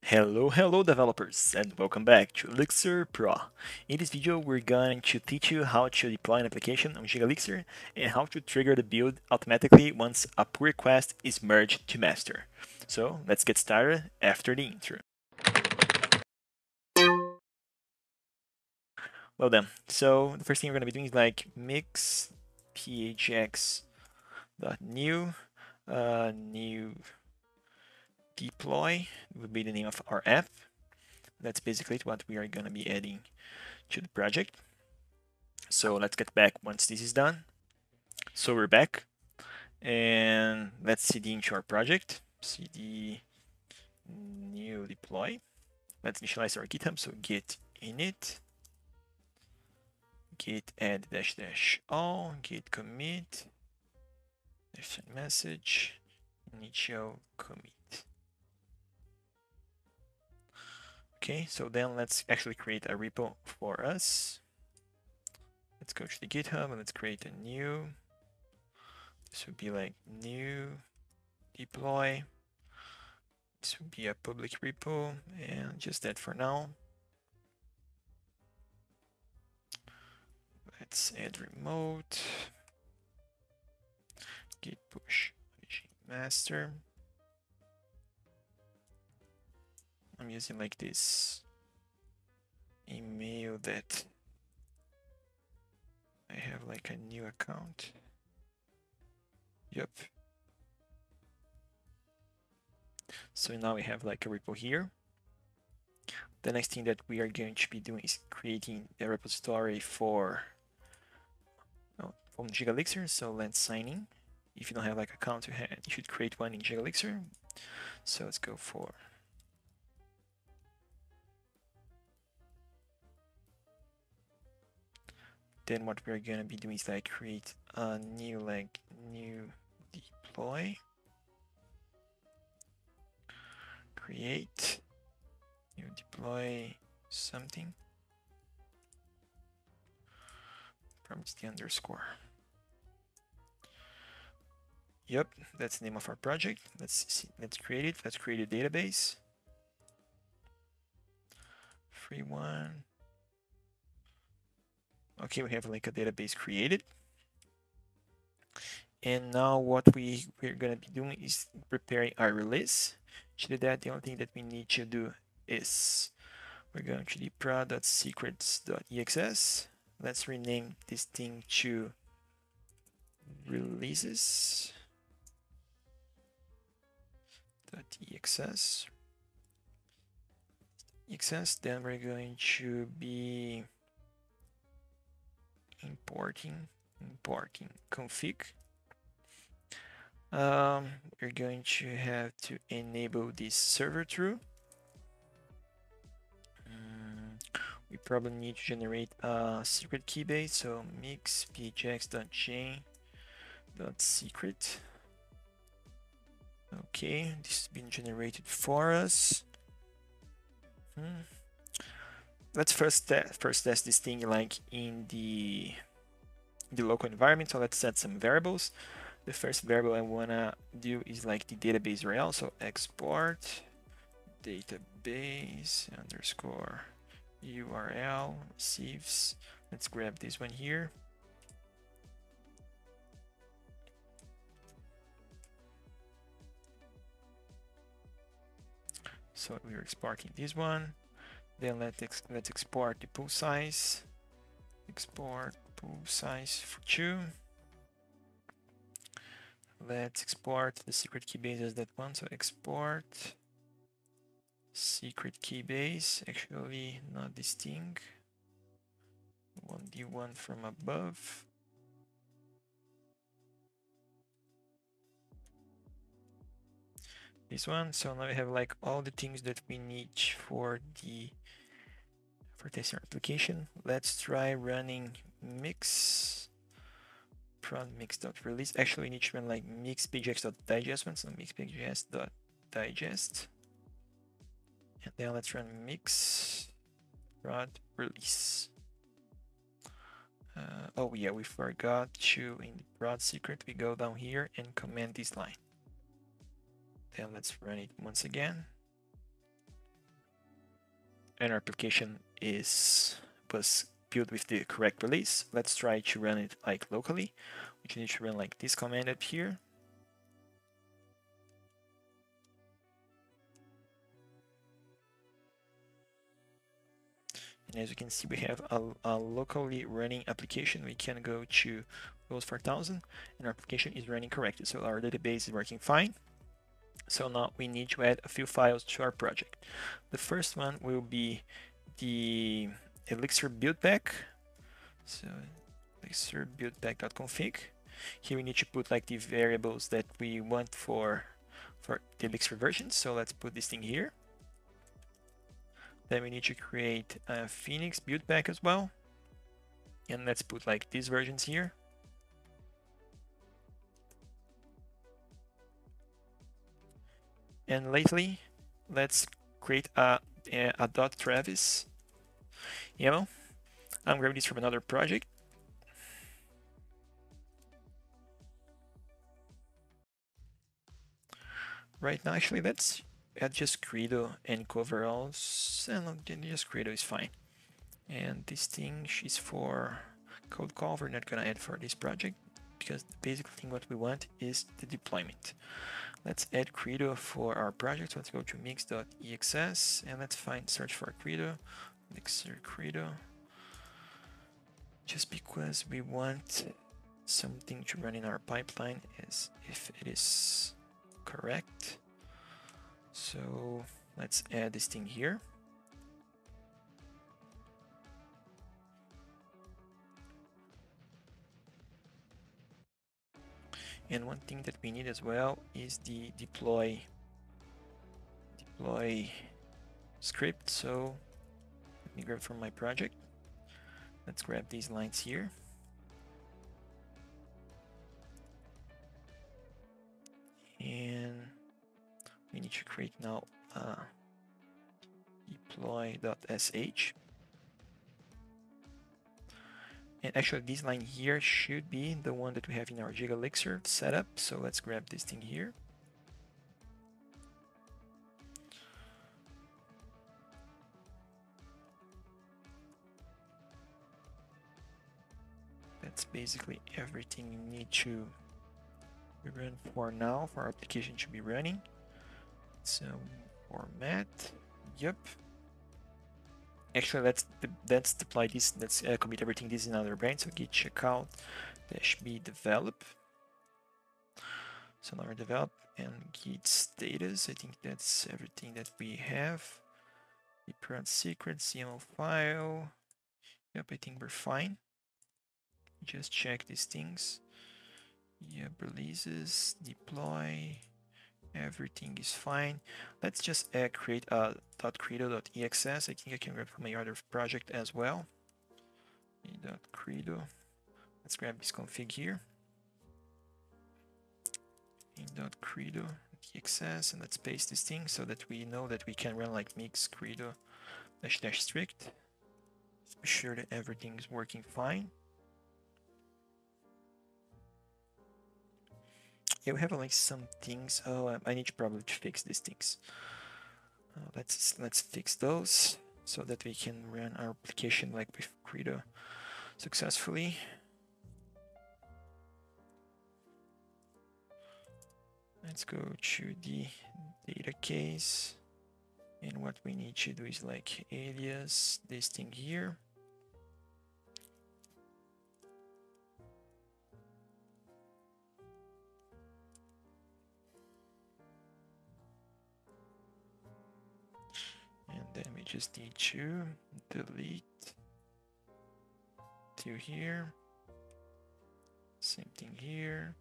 Hello developers, and welcome back to Elixir Pro. In this video, we're going to teach you how to deploy an application on Gigalixir and how to trigger the build automatically once a pull request is merged to master. So let's get started after the intro. Well then, so the first thing we're going to be doing is like mix phx.new new deploy would be the name of our app. That's basically what we are going to be adding to the project. So let's get back once this is done. So we're back and let's cd into our project, cd new deploy. Let's initialize our GitHub, so git init, git add dash dash all, git commit, dash message, initial commit. Okay, so then let's actually create a repo for us. Let's go to the GitHub and let's create a new. This would be like new deploy. This would be a public repo and just that for now. Let's add remote, git push master. I'm using like this email that I have like a new account. Yep. So now we have like a repo here. The next thing that we are going to be doing is creating a repository from Gigalixir. So let's sign in. If you don't have like an account, you should create one in Gigalixir. So let's go for then what we're gonna be doing is like create a new deploy, create new deploy something from the underscore. Yep, that's the name of our project. Let's create it. Let's create a database. Free one. Okay, we have like a database created. And now what we're gonna be doing is preparing our release. To do that, the only thing that we need to do is we're going to the prod.secrets.exs. Let's rename this thing to releases.exs. Then we're going to be importing config. We're going to have to enable this server true. We probably need to generate a secret key base, so mix phx.chain.secret. Okay, this has been generated for us. Let's first test this thing like in the local environment. So let's set some variables. The first variable I wanna do is like the database URL. So export database underscore URL receives. Let's grab this one here. So we're exporting this one. Then let's export the pool size. Export pool size for 2. Let's export the secret key base as that one. So export secret key base. Actually, not this thing. 1D1 from above. This one. So now we have like all the things that we need for testing our application. Let's try running mix prod mix.release. Actually, we need to run like mix pgx.digest one. So mix pgx.digest. And then let's run mix prod release. Oh yeah, we forgot to, in the prod secret, we go down here and comment this line. Then let's run it once again. and our application was built with the correct release. Let's try to run it like locally. We need to run like this command up here. And as you can see, we have a locally running application. We can go to Windows 4000 and our application is running correctly. So our database is working fine. So now we need to add a few files to our project. The first one will be the Elixir build pack. So Elixir build pack.config. Here we need to put like the variables that we want for the Elixir version. So let's put this thing here. Then we need to create a Phoenix build pack as well. And let's put like these versions here. And lately, let's create a .travis YAML. I'm grabbing this from another project. Right now, actually, let's add just Credo and coveralls. And just Credo is fine. And this thing is for code call. We're not gonna add for this project because the basic thing what we want is the deployment. Let's add Credo for our project. So let's go to mix.exs and let's search for Credo, Elixir Credo. Just because we want something to run in our pipeline as if it is correct. So let's add this thing here. And one thing that we need as well is the deploy script. So let me grab from my project. Let's grab these lines here. And we need to create now deploy.sh. And actually this line here should be the one that we have in our Gigalixir setup. So let's grab this thing here. That's basically everything you need to run for now for our application to be running. So format, yep. Actually, let's deploy this. Let's commit everything. This is another branch. So git checkout -b develop. So now we develop and git status. I think that's everything that we have. The parent secret CML file. Yep, I think we're fine. Just check these things. Yep, releases, deploy. Everything is fine. Let's just create a .credo.exs. I think I can grab from my other project as well. .credo. Let's grab this config here. .credo.exs and let's paste this thing so that we know that we can run like mix credo -- strict. Let's be sure that everything is working fine. Yeah, we have like some things. Oh, I need to probably fix these things. Let's fix those so that we can run our application like with Credo successfully. Let's go to the data case, and what we need to do is like alias this thing here. And then we just need to delete to here. Same thing here.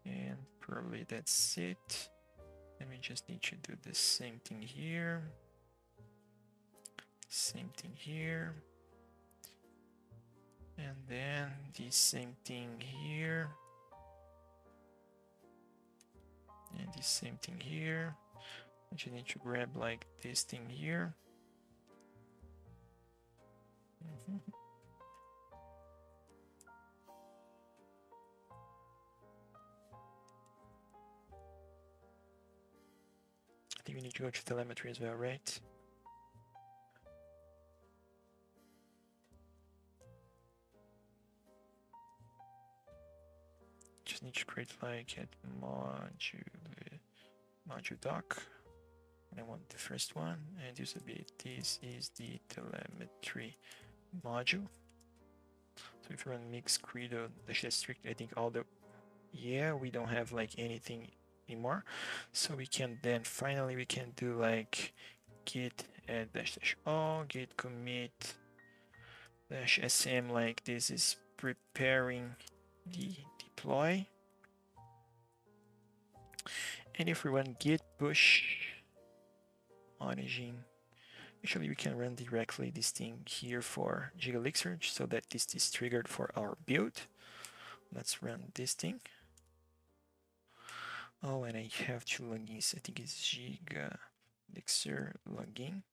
And probably that's it. Then we just need to do the same thing here. Same thing here. And then the same thing here. And the same thing here. I just need to grab like this thing here. I think we need to go to telemetry as well, right? just need to create like a module doc. And I want the first one, and this will be, this is the telemetry module. So if you run mix credo dash strict, I think all the, yeah, we don't have like anything anymore. So we can then finally we can do like git add dash dash all git commit dash sm, like this is preparing the deploy. And if we run git push origin, actually we can run directly this thing here for Gigalixir so that this is triggered for our build. Let's run this thing. Oh, and I have two logins. I think it's Gigalixir login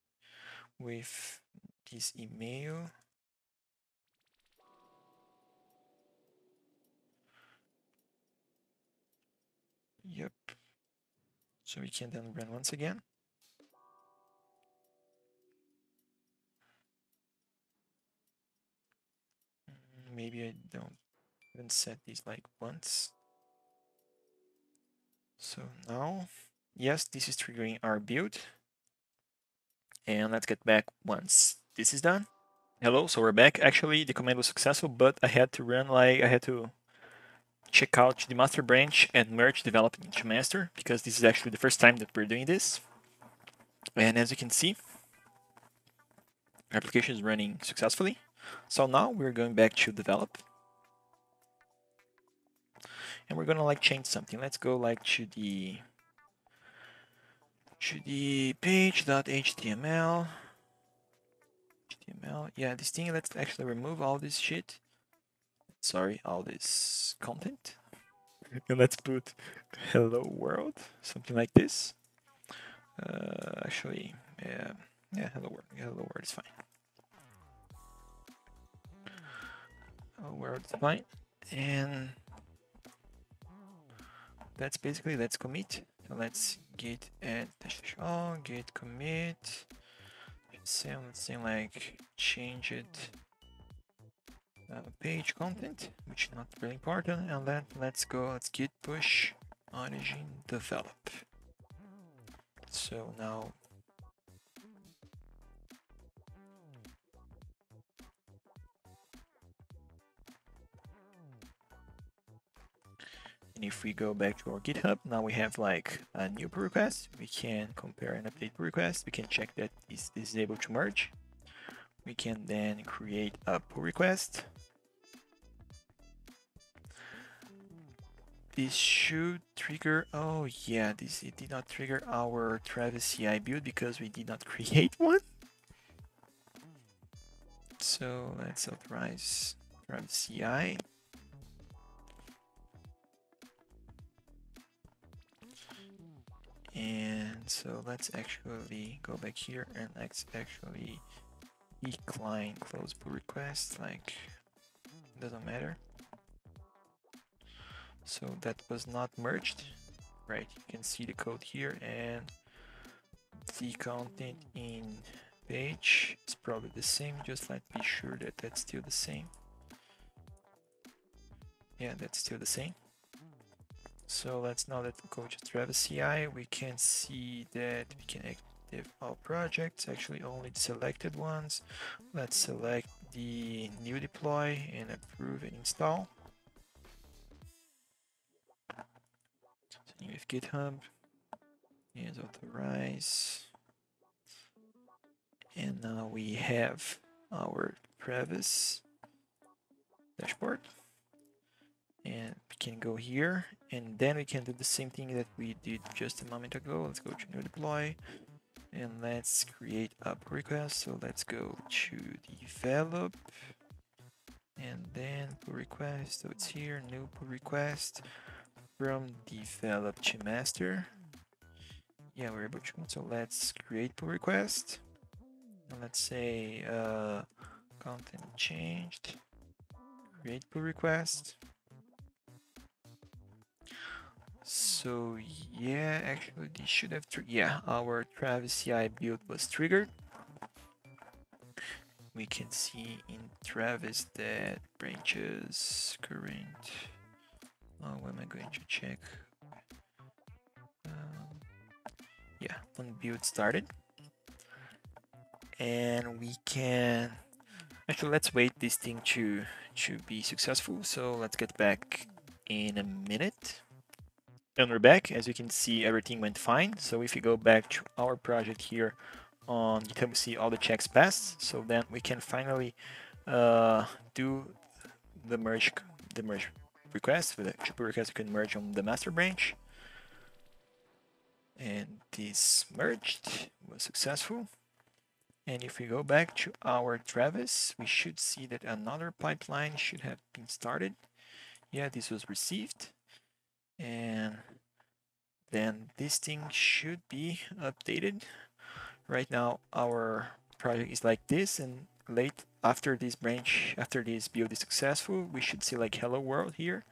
with this email. Yep. So we can then run once again. Maybe I don't even set these like once. So now, yes, this is triggering our build. And let's get back once this is done. Hello, so we're back. Actually, the command was successful, but I had to run like, I had to check out the master branch and merge development into master, because this is actually the first time that we're doing this. And as you can see, our application is running successfully. So now we're going back to develop. And we're gonna like change something. Let's go like to the page.html. Yeah, this thing, let's actually remove all this shit. Sorry, all this content. And let's put hello world, something like this. Actually, yeah, hello world. Yeah, hello world is fine. Hello world is fine. And that's basically, let's commit. So let's git add dash all git commit. Let's say like change it page content, which is not really important, and then let's git push origin develop. So now and if we go back to our GitHub, now we have like a new pull request. We can compare and update pull request. We can check that this is able to merge. We can then create a pull request. This should trigger, oh yeah, it did not trigger our Travis CI build because we did not create one. So let's authorize Travis CI. And so let's actually go back here and let's actually decline close pull request, like doesn't matter. So that was not merged, right? You can see the code here, and the content in page is probably the same. Just let's be sure that that's still the same. Yeah, that's still the same. So let's now go to Travis CI. We can see that we can active all projects, actually only the selected ones. Let's select the new deploy and approve and install. Same with GitHub and authorize. And now we have our Travis dashboard. And we can go here, and then we can do the same thing that we did just a moment ago. Let's go to new deploy, and let's create a pull request. So let's go to develop, and then pull request. So it's here, new pull request from develop to master. Yeah, we're able to. So let's create pull request, and let's say content changed, create pull request. So yeah, actually this should have yeah, our Travis CI build was triggered. We can see in Travis that branches current What am I going to check? Yeah, one build started. And we can actually, let's wait this thing to be successful. So let's get back in a minute. And we're back. As you can see, everything went fine. So if you go back to our project here on GitHub, we see all the checks passed. So then we can finally do the merge request. With the pull request, we can merge on the master branch. And this merged was successful. And if we go back to our Travis, we should see that another pipeline should have been started. Yeah, this was received. And then this thing should be updated. Right now, our project is like this, and late after this branch, after this build is successful, we should see like hello world here.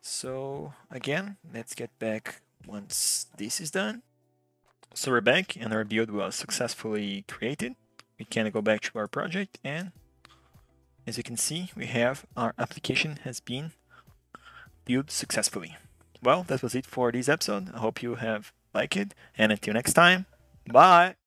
So again, let's get back once this is done. So we're back and our build was successfully created. We can go back to our project, and as you can see, we have our application has been built successfully. Well, that was it for this episode. I hope you have liked it, and until next time, bye!